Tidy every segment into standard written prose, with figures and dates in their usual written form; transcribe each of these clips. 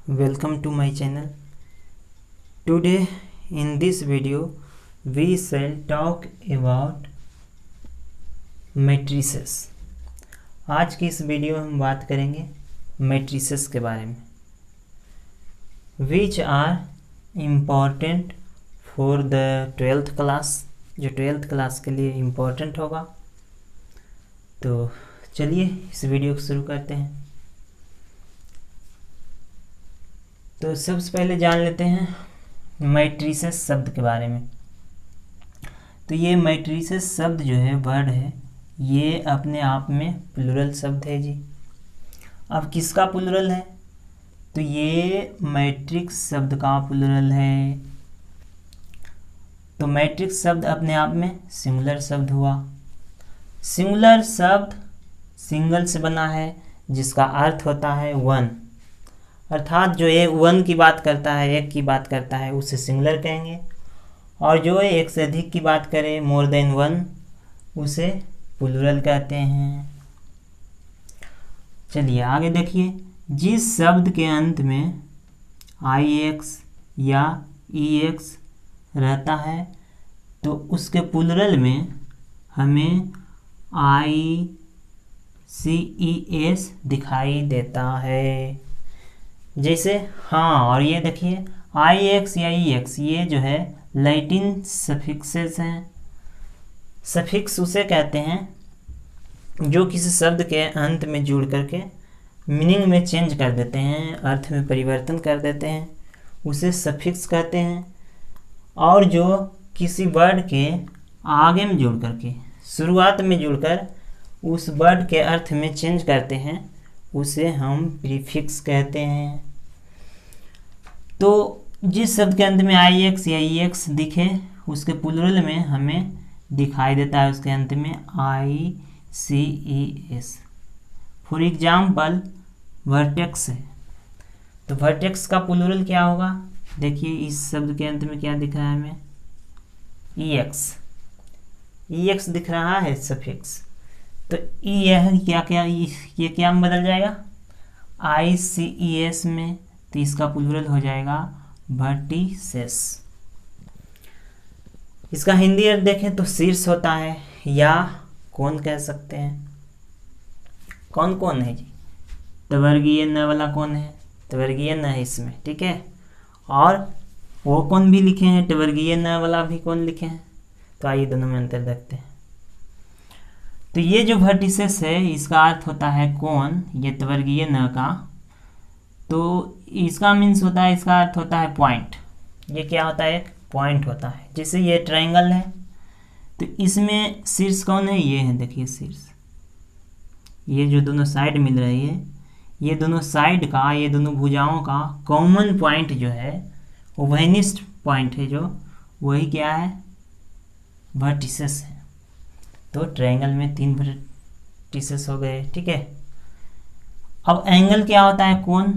Welcome to my channel. Today in this video we shall talk about matrices. आज की इस video में हम बात करेंगे matrices के बारे में, which are important for the 12th class, जो 12th क्लास के लिए important होगा। तो चलिए इस वीडियो को शुरू करते हैं। तो सबसे पहले जान लेते हैं मैट्रिसेस शब्द के बारे में। तो ये मैट्रिसेस शब्द जो है, वर्ड है, ये अपने आप में प्लूरल शब्द है जी। अब किसका प्लूरल है? तो ये मैट्रिक्स शब्द का प्लूरल है। तो मैट्रिक्स शब्द अपने आप में सिंगुलर शब्द हुआ। सिंगुलर शब्द सिंगल से बना है, जिसका अर्थ होता है वन, अर्थात जो ये वन की बात करता है, एक की बात करता है, उसे सिंगुलर कहेंगे। और जो एक से अधिक की बात करे, मोर देन वन, उसे प्लूरल कहते हैं। चलिए आगे देखिए। जिस शब्द के अंत में IX या EX रहता है तो उसके प्लूरल में हमें ICES दिखाई देता है। जैसे हाँ, और ये देखिए IX या EX, ये जो है लैटिन सफिक्सेस हैं। सफिक्स उसे कहते हैं जो किसी शब्द के अंत में जुड़ करके मीनिंग में चेंज कर देते हैं, अर्थ में परिवर्तन कर देते हैं, उसे सफिक्स कहते हैं। और जो किसी वर्ड के आगे में जुड़ करके, शुरुआत में जुड़कर उस वर्ड के अर्थ में चेंज करते हैं, उसे हम प्रीफिक्स कहते हैं। तो जिस शब्द के अंत में IX या EX दिखे, उसके प्लूरल में हमें दिखाई देता है उसके अंत में ICES। फॉर एग्जाम्पल वर्टेक्स है, तो वर्टेक्स का प्लूरल क्या होगा? देखिए इस शब्द के अंत में क्या दिख रहा है हमें? EX दिख रहा है सफिक्स। तो यह क्या में बदल जाएगा? ICES में। तो इसका प्लूरल हो जाएगा वर्टिसेस। इसका हिंदी अर्थ देखें तो शीर्ष होता है, या कौन कह सकते हैं। कौन कौन है जी? तवर्गीय न वाला कौन है? तवर्गीय न है इसमें, ठीक है। और वो कौन भी लिखे हैं, तवर्गीय न वाला भी कौन लिखे हैं। तो आइए दोनों में अंतर देखते हैं। तो ये जो वर्टिसेस है, इसका अर्थ होता है कौन, ये तवर्गीय न का। तो इसका मीन्स होता है, इसका अर्थ होता है पॉइंट। ये क्या होता है? एक पॉइंट होता है। जैसे ये ट्रायंगल है, तो इसमें शीर्ष कौन है? ये है, देखिए शीर्ष। ये जो दोनों साइड मिल रही है, ये दोनों साइड का, ये दोनों भुजाओं का कॉमन पॉइंट जो है, वो वेनिस्ट पॉइंट है, जो वही क्या है? वर्टिसेस है। तो ट्रायंगल में 3 वर्टिसेस हो गए, ठीक है। अब एंगल क्या होता है? कोण।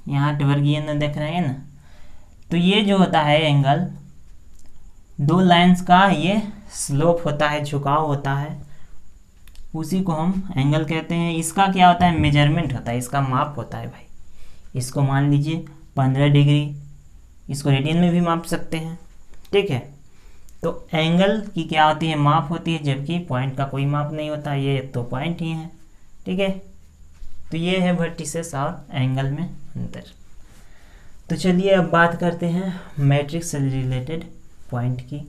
यहाँ ट्रायंगल न देख रहे हैं ना, तो ये जो होता है एंगल, दो लाइंस का ये स्लोप होता है, झुकाव होता है, उसी को हम एंगल कहते हैं। इसका क्या होता है? मेजरमेंट होता है, इसका माप होता है भाई। इसको मान लीजिए 15 डिग्री, इसको रेडियन में भी माप सकते हैं, ठीक है। तो एंगल की क्या होती है? माप होती है, जबकि पॉइंट का कोई माप नहीं होता। ये तो पॉइंट ही है, ठीक है। तो ये है वर्टिसेस और एंगल में अंतर। तो चलिए अब बात करते हैं मैट्रिक्स से रिलेटेड पॉइंट की।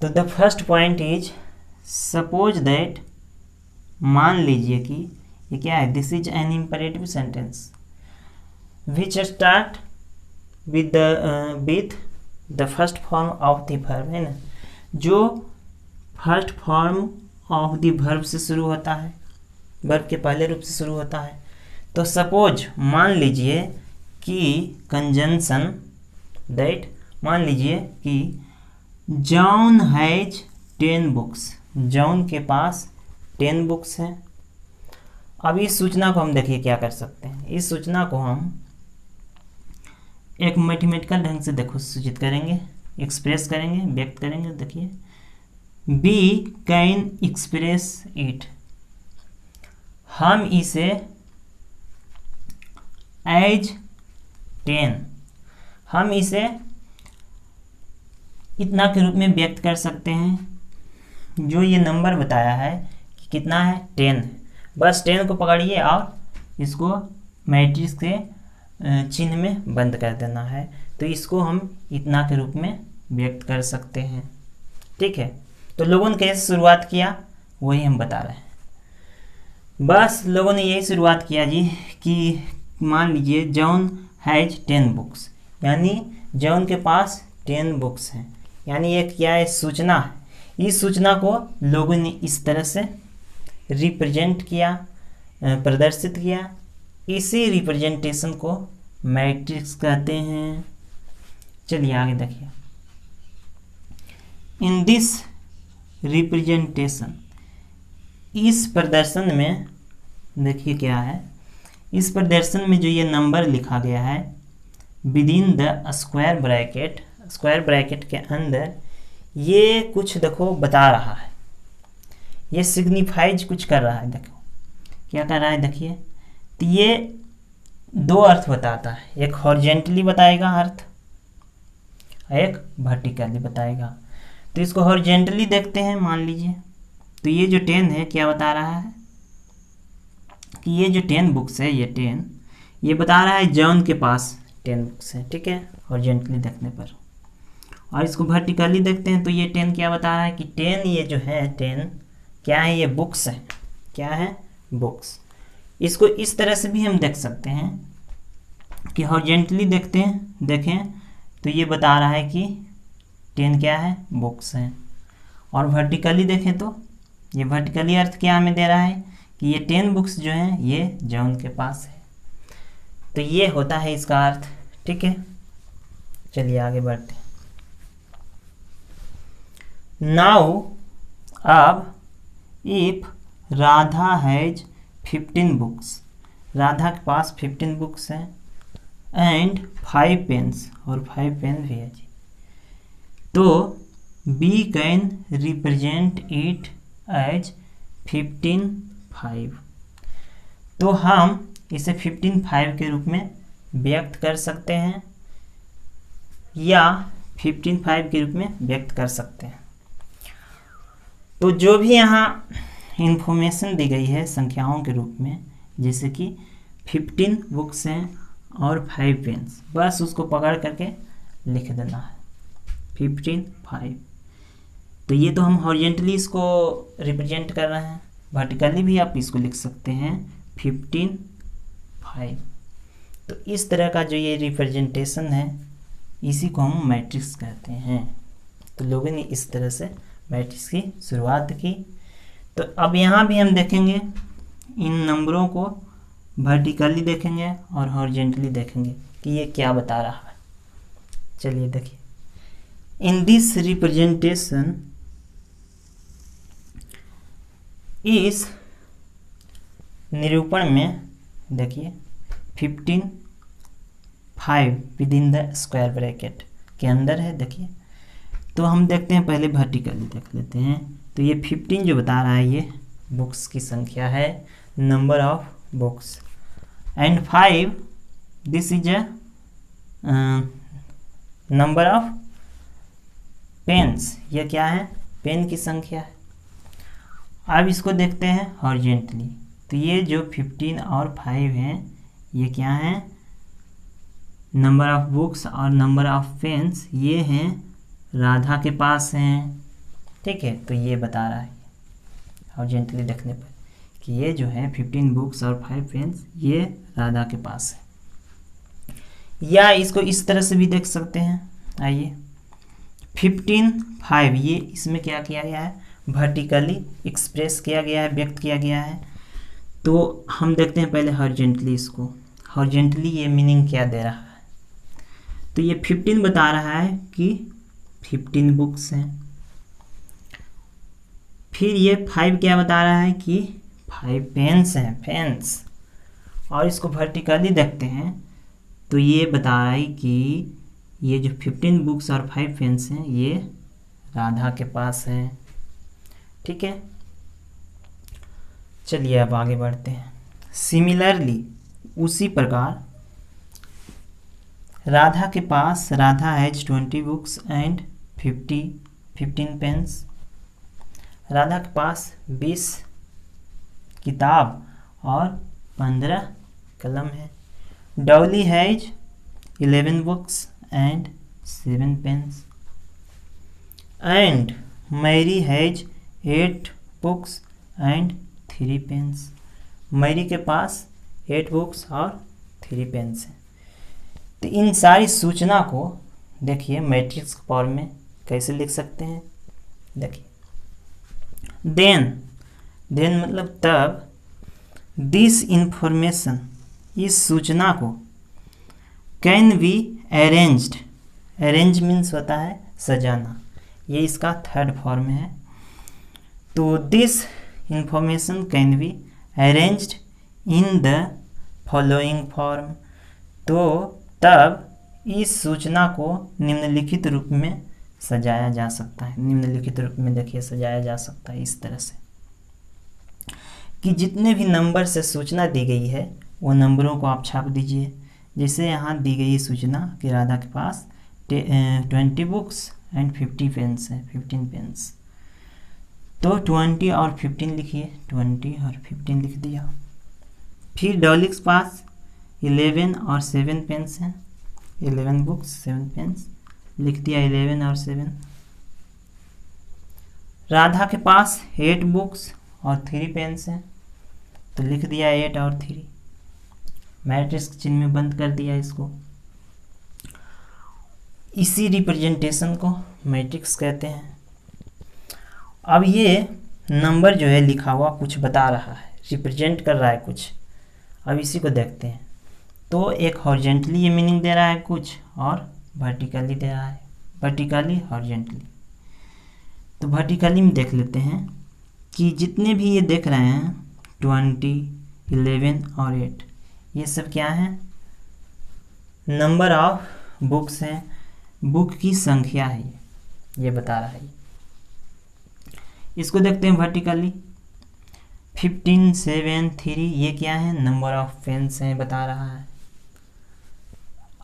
तो the first point is, suppose that, मान लीजिए कि ये क्या है? This is an imperative sentence which start with the first form of the verb, है ना, जो first form of the verb से शुरू होता है, वर्ब के पहले रूप से शुरू होता है। तो सपोज, मान लीजिए कि कंजंक्शन दैट, मान लीजिए कि जॉन हैज 10 बुक्स, जॉन के पास 10 बुक्स हैं। अब इस सूचना को हम देखिए क्या कर सकते हैं। इस सूचना को हम एक मैथमेटिकल ढंग से देखो सूचित करेंगे, एक्सप्रेस करेंगे, व्यक्त करेंगे। देखिए, बी कैन एक्सप्रेस इट, हम इसे एज 10, हम इसे इतना के रूप में व्यक्त कर सकते हैं। जो ये नंबर बताया है कि कितना है, 10 है, बस 10 को पकड़िए और इसको मैट्रिक्स के चिन्ह में बंद कर देना है, तो इसको हम इतना के रूप में व्यक्त कर सकते हैं। ठीक है, तो लोगों ने कैसे शुरुआत किया वही हम बता रहे हैं। बस लोगों ने यही शुरुआत किया जी कि मान लीजिए जॉन हैज 10 बुक्स, यानी जॉन के पास 10 बुक्स हैं, यानी ये क्या है, सूचना है। इस सूचना को लोगों ने इस तरह से रिप्रेजेंट किया, प्रदर्शित किया। इसी रिप्रेजेंटेशन को मैट्रिक्स कहते हैं। चलिए आगे देखिए। इन दिस रिप्रेजेंटेशन, इस प्रदर्शन में देखिए क्या है, इस प्रदर्शन में जो ये नंबर लिखा गया है within the square bracket, square bracket के अंदर ये कुछ देखो बता रहा है, ये सिग्निफाइज कुछ कर रहा है। देखो क्या कर रहा है, देखिए, तो ये दो अर्थ बताता है, एक हॉरिजेंटली बताएगा अर्थ, एक वर्टिकली बताएगा। तो इसको हॉरिजेंटली देखते हैं। मान लीजिए तो ये जो 10 है क्या बता रहा है कि ये जो 10 बुक्स है, ये 10 ये बता रहा है जॉन के पास 10 बुक्स है। ठीक है, हॉरिजेंटली देखने पर। और इसको वर्टिकली देखते हैं तो ये 10 क्या बता रहा है कि 10 ये जो है 10 क्या है, ये बुक्स है। क्या है, बुक्स। इसको इस तरह से भी हम देख सकते हैं कि हॉरिजेंटली देखते हैं, देखें तो ये बता रहा है कि 10 क्या है, बुक्स हैं। और वर्टिकली देखें तो ये वर्टिकली अर्थ क्या हमें दे रहा है कि ये 10 बुक्स जो हैं ये जॉन के पास है। तो ये होता है इसका अर्थ। ठीक है, चलिए आगे बढ़ते हैं। नाउ, अब if Radha has 15 books, Radha के पास 15 बुक्स हैं एंड 5 पेन्स, और 5 पेन भी है जी, तो we can represent it as 15 5। तो हम इसे 15 5 के रूप में व्यक्त कर सकते हैं या 15 5 के रूप में व्यक्त कर सकते हैं। तो जो भी यहाँ इंफॉर्मेशन दी गई है संख्याओं के रूप में, जैसे कि 15 बुक्स हैं और 5 पेन्स, बस उसको पकड़ करके लिख देना है 15 5। तो ये तो हम हॉरिजेंटली इसको रिप्रेजेंट कर रहे हैं, वर्टिकली भी आप इसको लिख सकते हैं 15 5। तो इस तरह का जो ये रिप्रेजेंटेशन है इसी को हम मैट्रिक्स कहते हैं। तो लोगों ने इस तरह से मैट्रिक्स की शुरुआत की। तो अब यहाँ भी हम देखेंगे इन नंबरों को वर्टिकली देखेंगे और हॉरिजेंटली देखेंगे कि ये क्या बता रहा है। चलिए देखिए, इन दिस रिप्रेजेंटेशन इस निरूपण में देखिए 15 5 with in the square bracket के अंदर है। देखिए, तो हम देखते हैं, पहले वर्टिकली देख लेते हैं। तो ये 15 जो बता रहा है ये बुक्स की संख्या है, number of books, and 5 this is a number of pens, ये क्या है, पेन की संख्या है। अब इसको देखते हैं हॉरिजेंटली। तो ये जो 15 और 5 हैं ये क्या हैं, नंबर ऑफ बुक्स और नंबर ऑफ पेन्स ये हैं राधा के पास हैं। ठीक है, तो ये बता रहा है हॉरिजेंटली देखने पर कि ये जो है 15 बुक्स और 5 पेन्स ये राधा के पास है। या इसको इस तरह से भी देख सकते हैं। आइए, 15 5 ये इसमें क्या किया गया है, वर्टिकली एक्सप्रेस किया गया है, व्यक्त किया गया है। तो हम देखते हैं पहले हॉरिजेंटली, इसको हॉरिजेंटली ये मीनिंग क्या दे रहा है। तो ये 15 बता रहा है कि 15 बुक्स हैं। फिर ये 5 क्या बता रहा है कि 5 पेन्स हैं, पेन्स। और इसको वर्टिकली देखते हैं तो ये बता रहा है कि ये जो 15 बुक्स और 5 पेन्स हैं ये राधा के पास हैं। ठीक है, चलिए अब आगे बढ़ते हैं। सिमिलरली, उसी प्रकार Radha has 20 books and 15 pens. Radha के पास 20 किताब और 15 कलम है। Dolly has 11 books and 7 pens. And Mary has 8 books and 3 pens. Mary के पास 8 बुक्स और 3 पेन्स हैं। तो इन सारी सूचना को देखिए मैट्रिक्स फॉर्म में कैसे लिख सकते हैं। देखिए देन मतलब तब, दिस इंफॉर्मेशन इस सूचना को, can be arranged, arrange means होता है सजाना, ये इसका थर्ड फॉर्म है। तो this information can be arranged in the following form. तो तब इस सूचना को निम्नलिखित रूप में सजाया जा सकता है। निम्नलिखित रूप में देखिए सजाया जा सकता है इस तरह से कि जितने भी नंबर से सूचना दी गई है वो नंबरों को आप छाप दीजिए। जैसे यहाँ दी गई सूचना कि राधा के पास 20 बुक्स एंड 15 पेन्स, तो 20 और 15 लिखिए, 20 और 15 लिख दिया। फिर डॉली के पास 11 और 7 पेन्स हैं, 11 बुक्स 7 पेन्स लिख दिया, 11 और 7। राधा के पास 8 बुक्स और 3 पेन्स हैं, तो लिख दिया 8 और 3। मैट्रिक्स चिन्ह में बंद कर दिया इसको। इसी रिप्रेजेंटेशन को मैट्रिक्स कहते हैं। अब ये नंबर जो है लिखा हुआ कुछ बता रहा है, रिप्रेजेंट कर रहा है कुछ। अब इसी को देखते हैं। तो एक हॉरिजेंटली ये मीनिंग दे रहा है कुछ, और वर्टिकली दे रहा है, वर्टिकली हॉरिजेंटली। तो वर्टिकली में देख लेते हैं कि जितने भी ये देख रहे हैं 20, 11 और 8, ये सब क्या है, नंबर ऑफ बुक्स हैं, बुक की संख्या है, ये बता रहा है। इसको देखते हैं वर्टिकली, 15, 7, 3, ये क्या है, नंबर ऑफ पेन्स हैं, बता रहा है।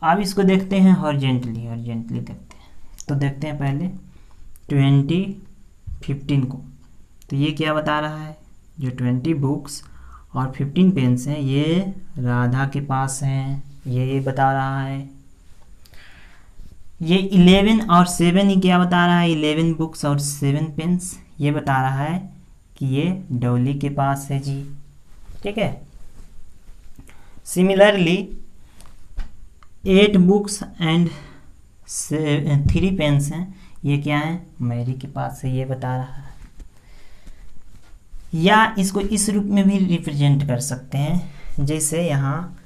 अब इसको देखते हैं हॉरिजेंटली देखते हैं। तो देखते हैं पहले 20, 15 को। तो ये क्या बता रहा है, जो 20 बुक्स और 15 पेन्स हैं ये राधा के पास हैं, ये बता रहा है। ये 11 और 7 ही क्या बता रहा है, 11 बुक्स और 7 पेन्स, ये बता रहा है कि ये डॉली के पास है जी। ठीक है। सिमिलरली 8 बुक्स एंड 3 पेन्स हैं, ये क्या है, मैरी के पास है, ये बता रहा है। या इसको इस रूप में भी रिप्रेजेंट कर सकते हैं, जैसे यहाँ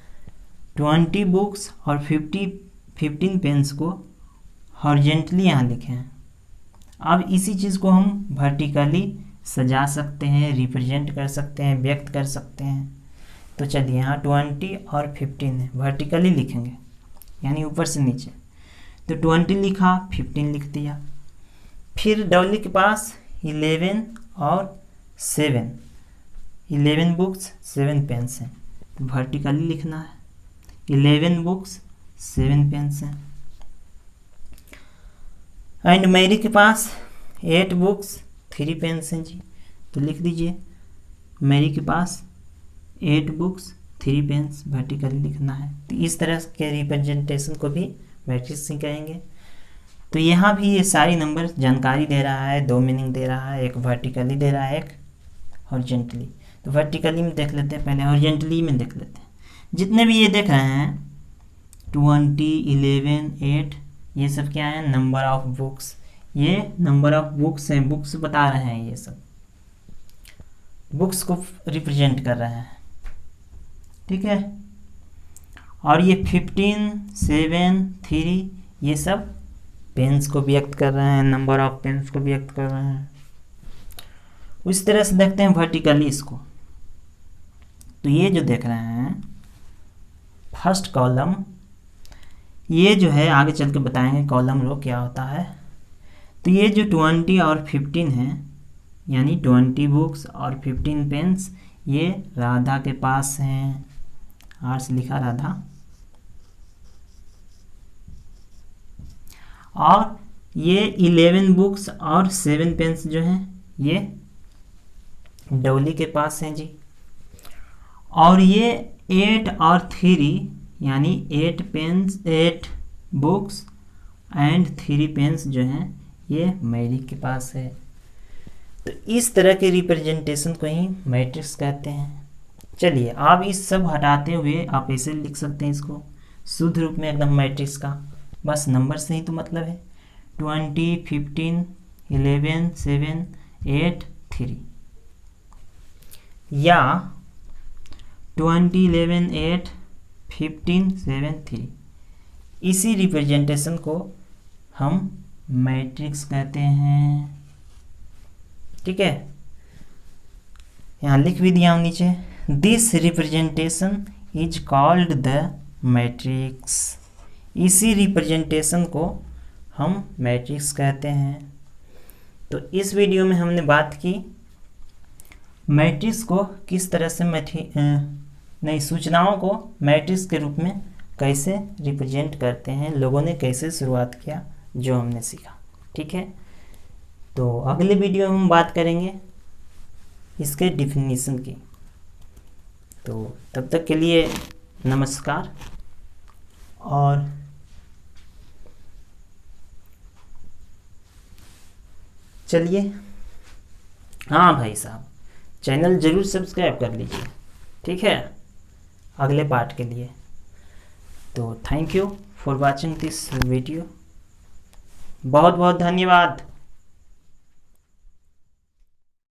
20 बुक्स और 15 पेन्स को हॉरिजेंटली यहाँ लिखे हैं। अब इसी चीज़ को हम वर्टिकली सजा सकते हैं, रिप्रेजेंट कर सकते हैं, व्यक्त कर सकते हैं। तो चलिए यहाँ 20 और 15 है, वर्टिकली लिखेंगे यानी ऊपर से नीचे। तो 20 लिखा, 15 लिख दिया। फिर डॉली के पास 11 और 7, 11 बुक्स 7 पेन्स हैं, तो वर्टिकली लिखना है, 11 बुक्स 7 पेन्स हैं। एंड मैरी के पास 8 बुक्स 3 पेन्स हैं जी, तो लिख दीजिए मैरी के पास 8 बुक्स 3 पेन्स, वर्टिकली लिखना है। तो इस तरह के रिप्रेजेंटेशन को भी मैट्रिक्स ही कहेंगे। तो यहाँ भी ये सारी नंबर जानकारी दे रहा है, 2 मीनिंग दे रहा है, एक वर्टिकली दे रहा है, एक हॉरिजेंटली। तो वर्टिकली में देख लेते हैं, पहले हॉरिजेंटली में देख लेते हैं। जितने भी ये देख रहे हैं 20, 11, 8, ये सब क्या है, नंबर ऑफ बुक्स। ये नंबर ऑफ बुक्स हैं, बुक्स बता रहे हैं, ये सब बुक्स को रिप्रेजेंट कर रहे हैं। ठीक है। और ये 15, 7, 3 ये सब पेन्स को व्यक्त कर रहे हैं, नंबर ऑफ पेन्स को व्यक्त कर रहे हैं। उस तरह से देखते हैं वर्टिकली इसको। तो ये जो देख रहे हैं फर्स्ट कॉलम, ये जो है आगे चल के बताएंगे कॉलम रो क्या होता है। तो ये जो 20 और 15 है, यानी 20 बुक्स और 15 पेन्स, ये राधा के पास हैं। आर से लिखा राधा। और ये 11 बुक्स और 7 पेन्स जो हैं ये डोली के पास हैं जी। और ये 8 और 3 यानी 8 पेन्स 8 बुक्स एंड 3 पेन्स जो हैं ये मैरी के पास है। तो इस तरह के रिप्रेजेंटेशन को ही मैट्रिक्स कहते हैं। चलिए आप इस सब हटाते हुए आप ऐसे लिख सकते हैं इसको शुद्ध रूप में एकदम मैट्रिक्स का, बस नंबर से ही तो मतलब है 20, 15, 11, 7, 8, 3 या 20, 11, 8, 15, 7, 3। इसी रिप्रेजेंटेशन को हम मैट्रिक्स कहते हैं। ठीक है, यहाँ लिख भी दिया हूँ नीचे, this representation is called the matrix. इसी रिप्रेजेंटेशन को हम मैट्रिक्स कहते हैं। तो इस वीडियो में हमने बात की मैट्रिक्स को किस तरह से नई सूचनाओं को मैट्रिक्स के रूप में कैसे रिप्रेजेंट करते हैं, लोगों ने कैसे शुरुआत किया, जो हमने सीखा। ठीक है, तो अगले वीडियो में हम बात करेंगे इसके डिफिनीशन की। तो तब तक के लिए नमस्कार। और चलिए, हाँ भाई साहब, चैनल ज़रूर सब्सक्राइब कर लीजिए। ठीक है, अगले पार्ट के लिए। तो thank you for watching this video. बहुत बहुत धन्यवाद।